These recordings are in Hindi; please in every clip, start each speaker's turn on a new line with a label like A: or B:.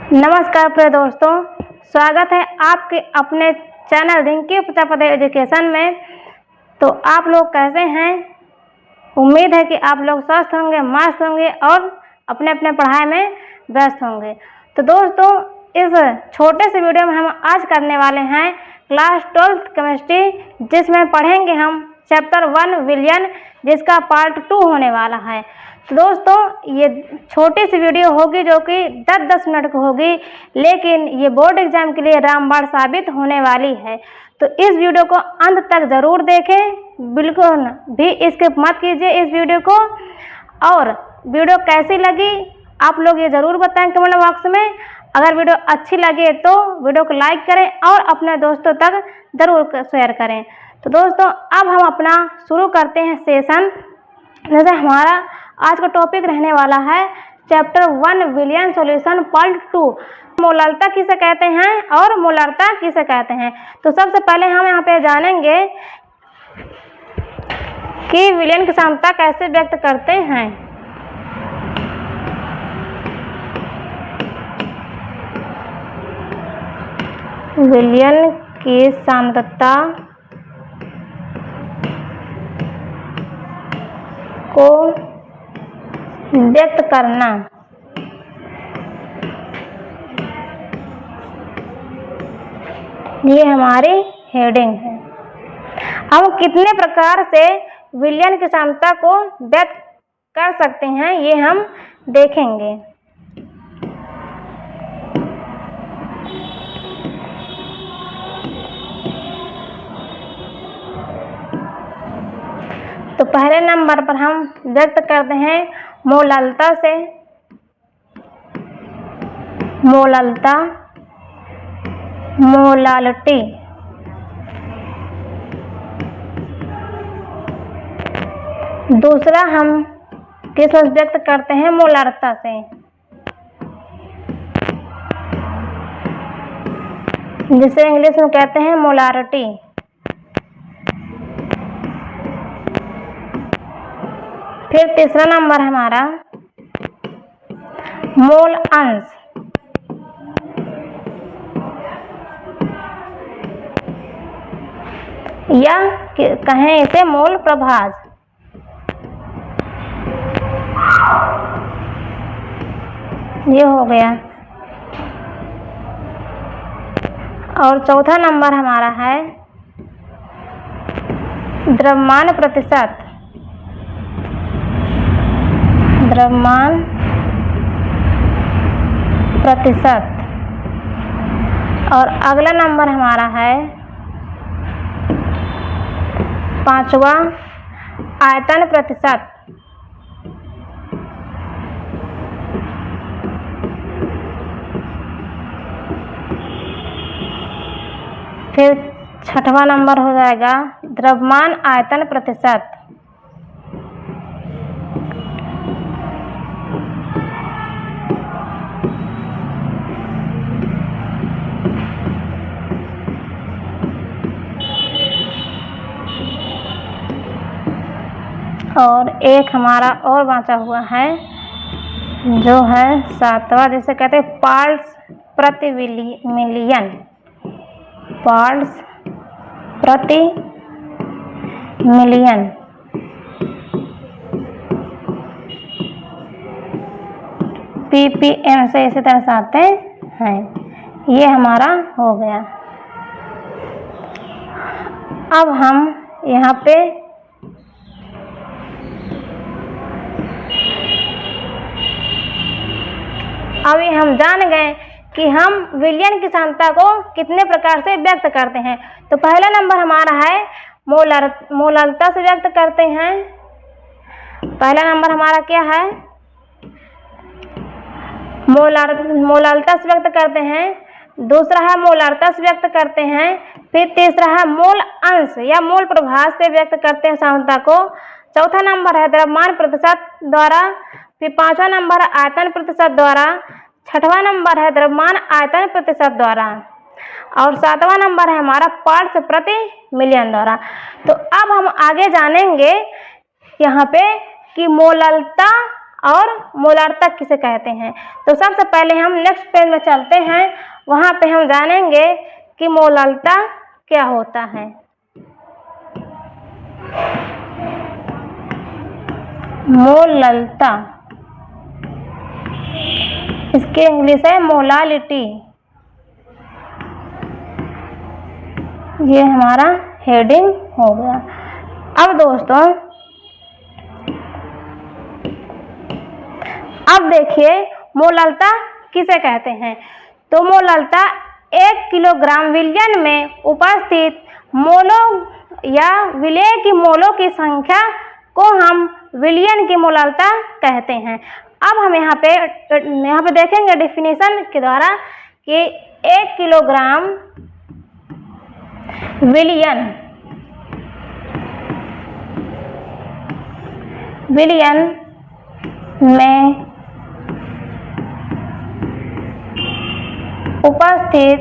A: नमस्कार प्रिय दोस्तों, स्वागत है आपके अपने चैनल रिंकी प्रजापति एजुकेशन में। तो आप लोग कैसे हैं? उम्मीद है कि आप लोग स्वस्थ होंगे, मस्त होंगे और अपने अपने पढ़ाई में व्यस्त होंगे। तो दोस्तों, इस छोटे से वीडियो में हम आज करने वाले हैं क्लास 12th केमिस्ट्री, जिसमें पढ़ेंगे हम चैप्टर 1 विलयन, जिसका पार्ट 2 होने वाला है। तो दोस्तों, ये छोटी सी वीडियो होगी जो कि 10-10 मिनट की होगी, लेकिन ये बोर्ड एग्जाम के लिए रामबाण साबित होने वाली है। तो इस वीडियो को अंत तक ज़रूर देखें, बिल्कुल भी स्किप मत कीजिए इस वीडियो को। और वीडियो कैसी लगी आप लोग ये ज़रूर बताएं कमेंट बॉक्स में। अगर वीडियो अच्छी लगे तो वीडियो को लाइक करें और अपने दोस्तों तक ज़रूर शेयर करें। तो दोस्तों, अब हम अपना शुरू करते हैं सेशन। जैसे हमारा आज का टॉपिक रहने वाला है चैप्टर 1 विलयन सॉल्यूशन पार्ट 2, मोलालता किसे कहते हैं और मोलारता किसे कहते हैं। तो सबसे पहले हम यहाँ पे जानेंगे कि विलयन की क्षमता कैसे व्यक्त करते हैं। विलयन की सांद्रता को व्यक्त करना। ये हमारी हेडिंग है। हम कितने प्रकार से विलयन की क्षमता को व्यक्त कर सकते हैं ये हम देखेंगे। तो पहले नंबर पर हम व्यक्त करते हैं मोलालता से। मोलालता, मोलालिटी। दूसरा हम किस में व्यक्त करते हैं? मोलारता से, जिसे इंग्लिश में कहते हैं मोलारिटी। फिर तीसरा नंबर हमारा मोल अंश या कहें इसे मोल प्रभाज। ये हो गया। और चौथा नंबर हमारा है द्रव्यमान प्रतिशत। द्रव्यमान प्रतिशत। और अगला नंबर हमारा है पांचवा आयतन प्रतिशत। फिर छठवां नंबर हो जाएगा द्रव्यमान आयतन प्रतिशत। और एक हमारा और बचा हुआ है जो है सातवां, जिसे कहते हैं पार्ट्स प्रति मिलियन। पार्ट्स प्रति मिलियन। ppm से इसी तरह से आते हैं। ये हमारा हो गया। अब हम यहाँ पे अभी हम जान गए कि हम विलयन की क्षमता को कितने प्रकार से व्यक्त करते हैं। तो पहला नंबर हमारा है मोलालता से व्यक्त करते हैं। पहला नंबर हमारा क्या है? मोलालता से व्यक्त करते हैं। दूसरा है मोलारता से व्यक्त करते हैं। फिर तीसरा है मोल अंश या मोल प्रभाज से व्यक्त करते हैं क्षमता को। चौथा नंबर है द्रव्यमान प्रतिशत द्वारा। फिर पांचवा नंबर है आयतन प्रतिशत द्वारा। छठवां नंबर है द्रव्यमान आयतन प्रतिशत द्वारा। और सातवां नंबर है हमारा पार्ट्स प्रति मिलियन द्वारा। तो अब हम आगे जानेंगे यहाँ पे कि मोलालता और मोलारता किसे कहते हैं। तो सबसे पहले हम नेक्स्ट पेज में चलते हैं, वहाँ पे हम जानेंगे कि मोलारता क्या होता है। मोलारता, इसकी इंग्लिश है मोलालिटी। ये हमारा हेडिंग हो गया। अब दोस्तों अब देखिए मोलारता किसे कहते हैं। तो मोलारता 1 किलोग्राम विलयन में उपस्थित मोलों या विलेय की मोलों की संख्या को हम विलयन की मोलारता कहते हैं। अब हम यहाँ पे देखेंगे डेफिनेशन के द्वारा कि 1 किलोग्राम विलयन में उपस्थित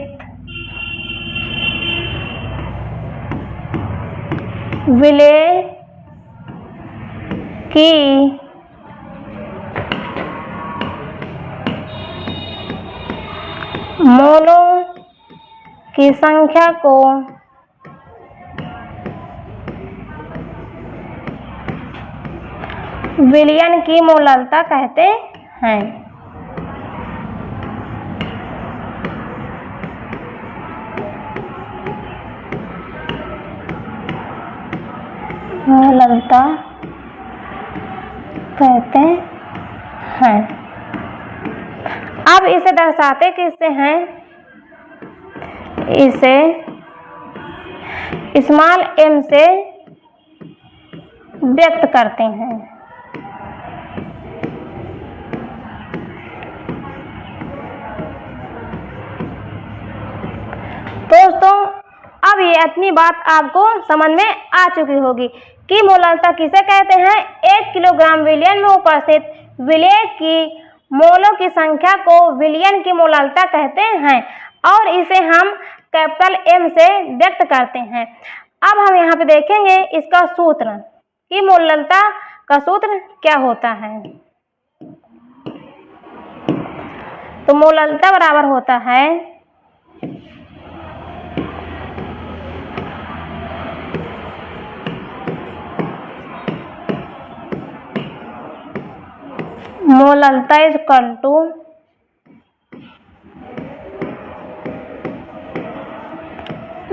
A: विलेय की मोलों की संख्या को विलयन की मोलारता कहते हैं। मोलारता कहते हैं। अब इसे दर्शाते किससे हैं, इसे स्मॉल m से व्यक्त करते हैं। दोस्तों अब ये इतनी बात आपको समझ में आ चुकी होगी कि मोलारता किसे कहते हैं। 1 किलोग्राम विलयन में उपस्थित विलेय की मोलों की संख्या को विलयन की मोलारता कहते हैं और इसे हम कैपिटल M से व्यक्त करते हैं। अब हम यहाँ पे देखेंगे इसका सूत्र कि मोलारता का सूत्र क्या होता है। तो मोलारता बराबर होता है मोलारता इज इक्वल टू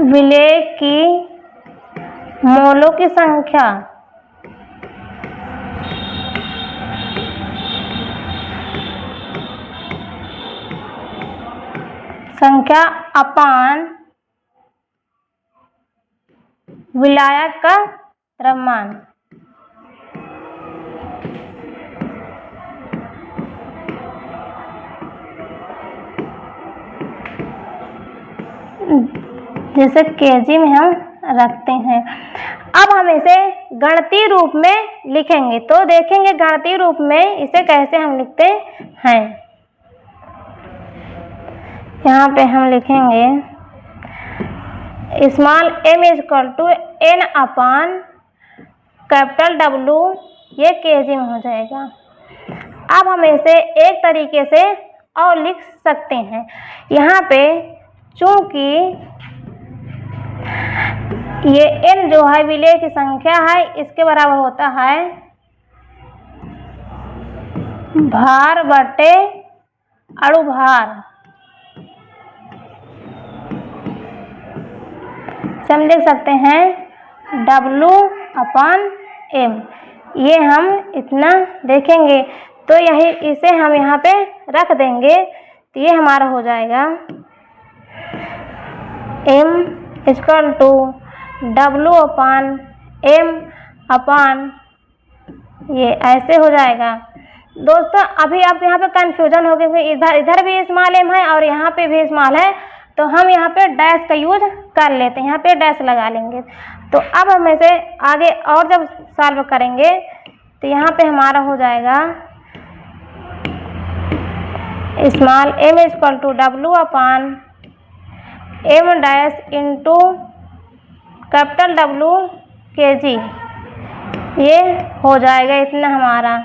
A: विलेय की मोलों की संख्या अपान विलायक का द्रव्यमान। जैसे केजी में हम रखते हैं। अब हम इसे गणितीय रूप में लिखेंगे, तो देखेंगे गणितीय रूप में इसे कैसे हम लिखते हैं। यहाँ पे हम लिखेंगे small m is equal to n upon capital W, ये केजी में हो जाएगा। अब हम इसे एक तरीके से और लिख सकते हैं। यहाँ पे चूंकि ये n जो है विलेय की संख्या है, इसके बराबर होता है भार बटे अणुभार। हम लिख सकते हैं W अपान M। ये हम इतना देखेंगे तो यही इसे हम यहाँ पे रख देंगे, तो ये हमारा हो जाएगा M equal to W upon M upon, ये ऐसे हो जाएगा। दोस्तों अभी आप यहाँ पे कंफ्यूजन हो गए, इधर भी स्मॉल m है और यहाँ पे भी स्मॉल है, तो हम यहाँ पे डैश का यूज कर लेते हैं, यहाँ पे डैश लगा लेंगे। तो अब हम इसे आगे और जब सॉल्व करेंगे तो यहाँ पे हमारा हो जाएगा small m equal to W upon M dash into capital W kg, ये हो जाएगा इतना हमारा।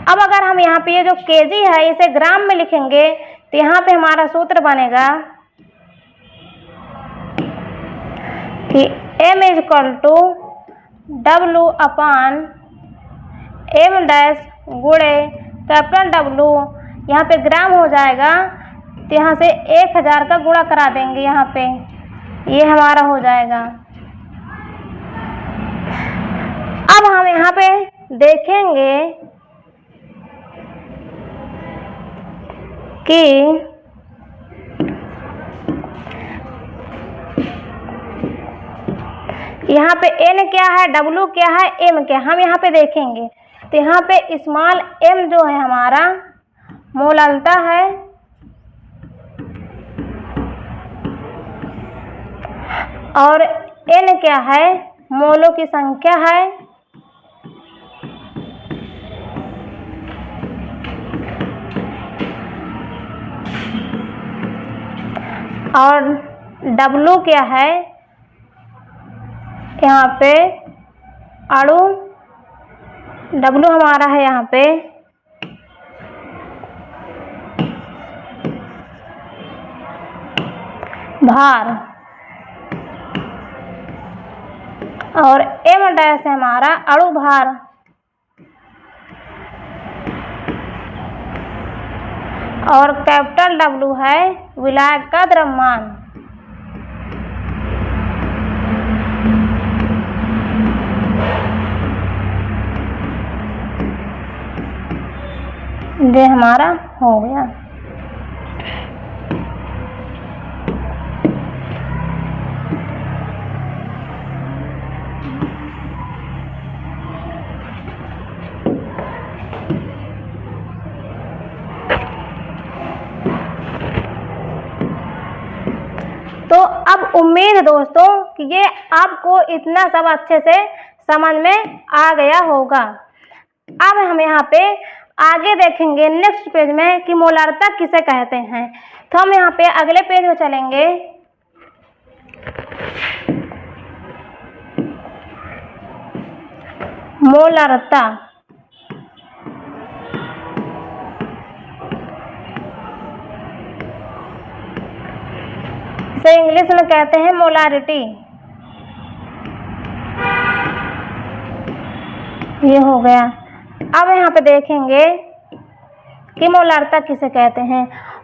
A: अब अगर हम यहाँ पे ये जो केजी है इसे ग्राम में लिखेंगे तो यहाँ पे हमारा सूत्र बनेगा कि m is equal to W upon m dash गुणे कैपिटल W, यहाँ पे ग्राम हो जाएगा तो यहाँ से 1000 का गुणा करा देंगे, यहाँ पे ये हमारा हो जाएगा। अब हम यहाँ पे देखेंगे कि यहाँ पे n क्या है, W क्या है, m क्या, हम यहाँ पे देखेंगे तो यहाँ पे स्मॉल m जो है हमारा मोलालता है और n क्या है, मोलों की संख्या है। और W क्या है, यहाँ पे अणु W हमारा है यहाँ पे भार, और m डैश है हमारा अणु भार। और कैपिटल W है विलायक का द्रव्यमान। ये हमारा हो गया। तो अब उम्मीद है दोस्तों कि ये आपको इतना सब अच्छे से समझ में आ गया होगा। अब हम यहाँ पे आगे देखेंगे नेक्स्ट पेज में कि मोलारता किसे कहते हैं। तो हम यहाँ पे अगले पेज में चलेंगे। मोलारता इसे इंग्लिश में कहते हैं मोलारिटी। ये हो गया। अब यहाँ पे देखेंगे कि मोलारता किसे कहते हैं।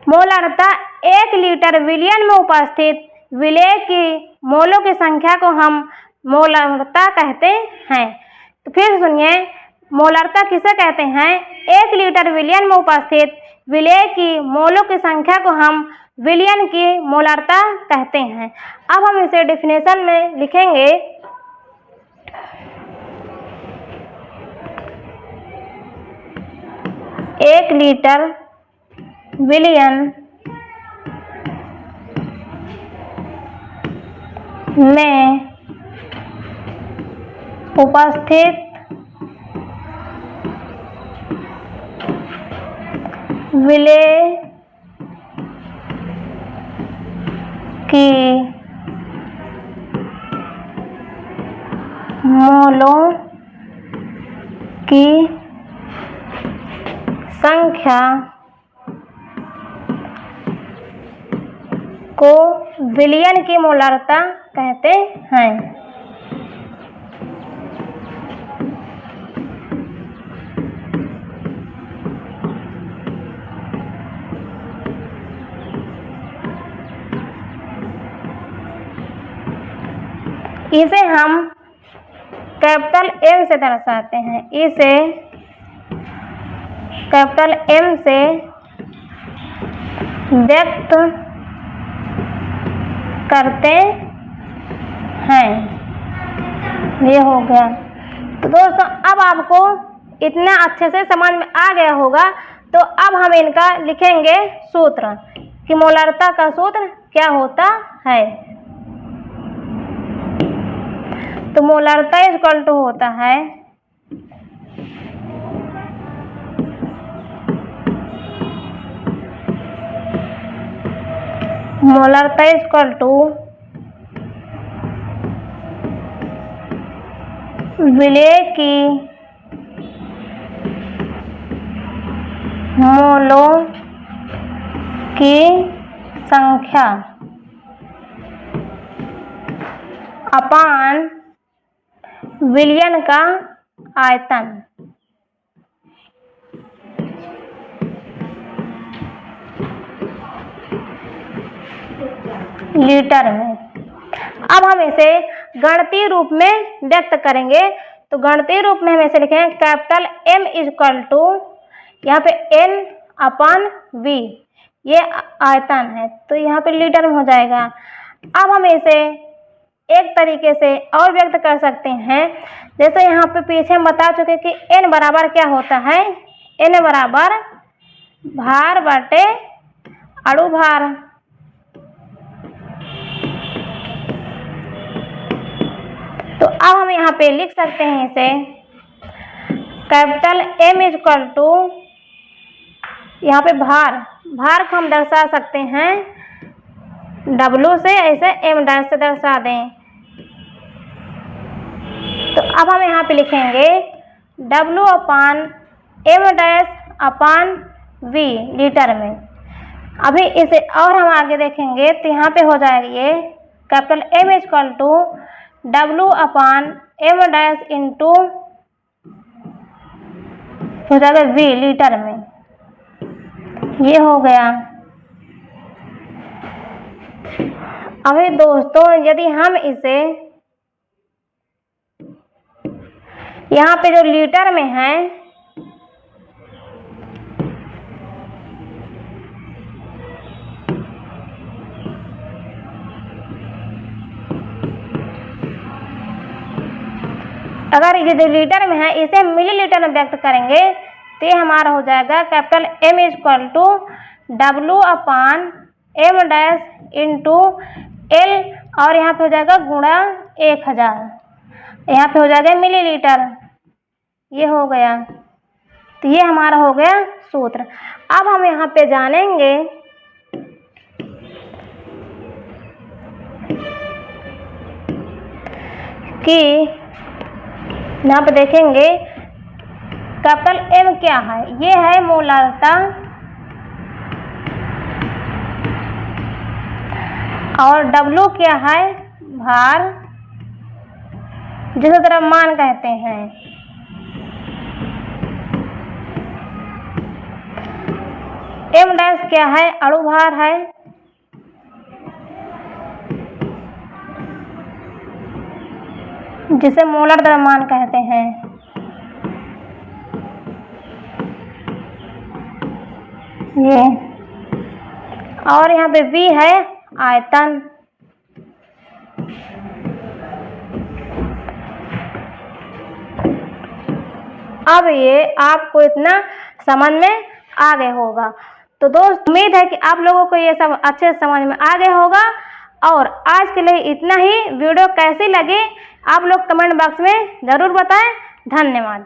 A: मोलारता 1 लीटर विलयन में उपस्थित विलेय की मोलों की संख्या को हम मोलारता कहते हैं। तो फिर सुनिए, मोलारता किसे कहते हैं। 1 लीटर विलयन में उपस्थित विलेय की मोलों की संख्या को हम विलयन की मोलारता कहते हैं। अब हम इसे डेफिनेशन में लिखेंगे। एक लीटर विलयन में उपस्थित विलेय की मोलों की संख्या को विलयन की मोलारता कहते हैं। इसे हम कैपिटल M से दर्शाते हैं। इसे कैपिटल M से व्यक्त करते हैं। ये हो गया। तो दोस्तों अब आपको इतना अच्छे से समझ में आ गया होगा। तो अब हम इनका लिखेंगे सूत्र कि मोलारता का सूत्र क्या होता है। तो मोलारता इक्वल टू होता है मोलारता इक्वल टू विलेय की मोलों की संख्या अपान विलयन का आयतन। लीटर में। अब हम इसे गणितीय रूप में व्यक्त करेंगे। तो गणितीय रूप में हम इसे लिखेंगे कैपिटल M इक्वल टू यहाँ पे N अपान V, ये आयतन है तो यहाँ पे लीटर में हो जाएगा। अब हम इसे एक तरीके से और व्यक्त कर सकते हैं, जैसे यहाँ पे पीछे हम बता चुके कि N बराबर क्या होता है, N बराबर भार बटे अणु भार। तो अब हम यहाँ पे लिख सकते हैं इसे कैपिटल M इक्वल टू यहाँ पे भार को हम दर्शा सकते हैं W से, ऐसे M डैश से दर्शा दें। तो अब हम यहाँ पे लिखेंगे W अपान M डैश अपान V लीटर में। अभी इसे और हम आगे देखेंगे तो यहाँ पे हो जाएगा ये capital M equal to W upon M dash into हो जाएगा V लीटर में, ये हो गया। अभी दोस्तों यदि हम इसे यहाँ पे जो लीटर में है अगर ये जो लीटर में है इसे मिलीलीटर में व्यक्त करेंगे तो ये हमारा हो जाएगा capital M equal to W upon M dash into L और यहाँ पे हो जाएगा गुणा 1000, यहाँ पे हो जाएगा मिलीलीटर, ये हो गया। तो ये हमारा हो गया सूत्र। अब हम यहाँ पे जानेंगे कि यहाँ पे देखेंगे कैपिटल M क्या है, ये है मोलारता और W क्या है, भार जिसे द्रव्यमान कहते हैं। M डैश क्या है, अणु भार है। जिसे मोलर द्रव्यमान कहते हैं। ये और यहाँ पे V है आयतन। अब ये आपको इतना समझ में आ गया होगा। तो दोस्त उम्मीद है कि आप लोगों को ये सब अच्छे से समझ में आ गया होगा। और आज के लिए इतना ही। वीडियो कैसी लगी आप लोग कमेंट बॉक्स में ज़रूर बताएं। धन्यवाद।